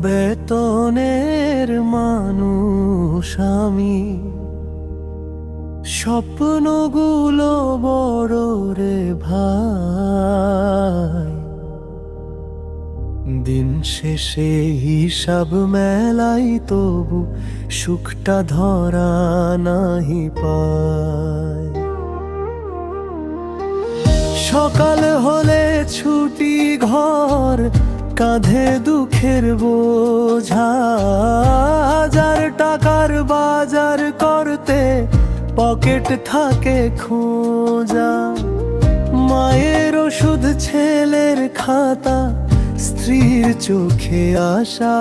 বেতনের মানুষ আমি, স্বপ্নগুলো বড় রে ভাই। দিন শেষে হিসাব মেলাই, তবু সুখটা ধরা নাহি পায়। সকাল হলে ছুটি ঘর, কাঁধে দুঃখের বোঝা। হাজার টাকার বাজার করতে পকেট থাকে খোঁজা। মায়ের ওষুধ, ছেলের খাতা, স্ত্রীর চোখে আশা।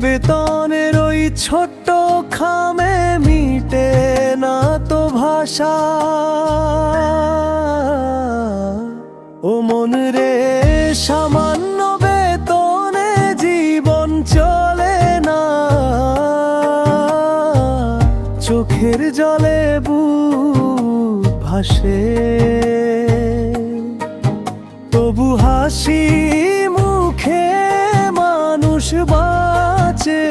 বেতনের ওই ছোট্ট খামে মিটে না তো ভাষা। ও মন রে, সামান্য বেতনে জীবন চলে না। চোখের জলে বুক ভাসে, তবু হাসি মুখে মানুষ বাঁচে।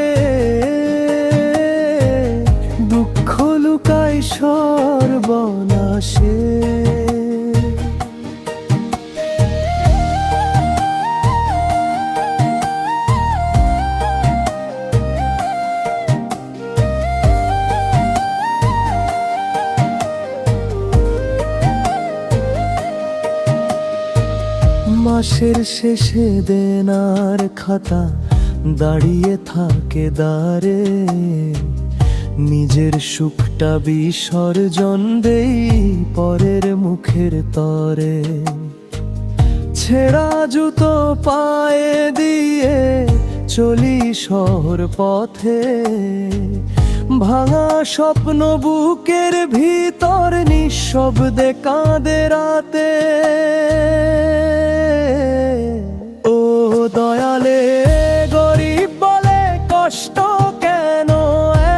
দুঃখ লুকায় সর্বনাশে। মাসের শেষে দেনার খাতা দাঁড়িয়ে থাকে দাঁড়ে। নিজের সুখটা বিসর্জন দেই পরের মুখের তরে। ছেঁড়া জুতো পায়ে দিয়ে চলি শহর পথে। ভাঙা স্বপ্ন বুকের ভিতর নিঃশব্দে কাঁদে রাতে। ও দয়ালে, গরিব বলে কষ্ট কেন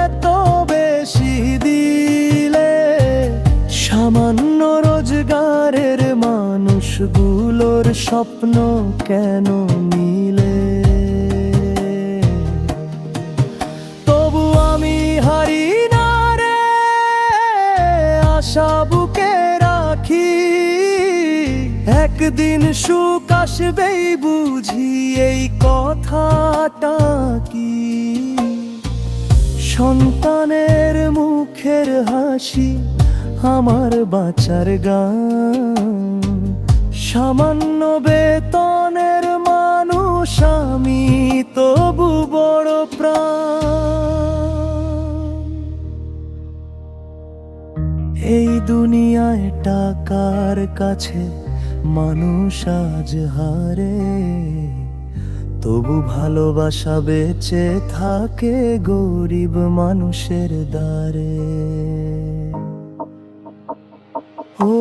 এত বেশি দিলে? সামান্য রোজগারের মানুষগুলোর স্বপ্ন কেন মিলে? তবু আমি হারি না রে, আশা বুকে রাখি। একদিন সুখ আসবেই বুঝি, এই কথাটা কি? সন্তানের মুখের হাসি আমার বাঁচার গান। সামান্য বেতনের মানুষ আমি, তবু বড় প্রাণ। এই দুনিয়ায় টাকার কাছে মানুষ আজ হারে, তবু ভালোবাসা বেঁচে থাকে গরিব মানুষের দ্বারে। ও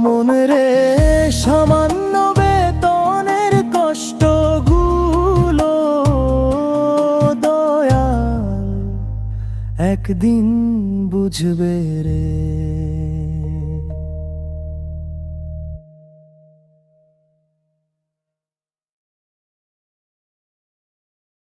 মন রে, সামান্য বেতনের কষ্টগুলো দয়াল একদিন বুঝবে রে।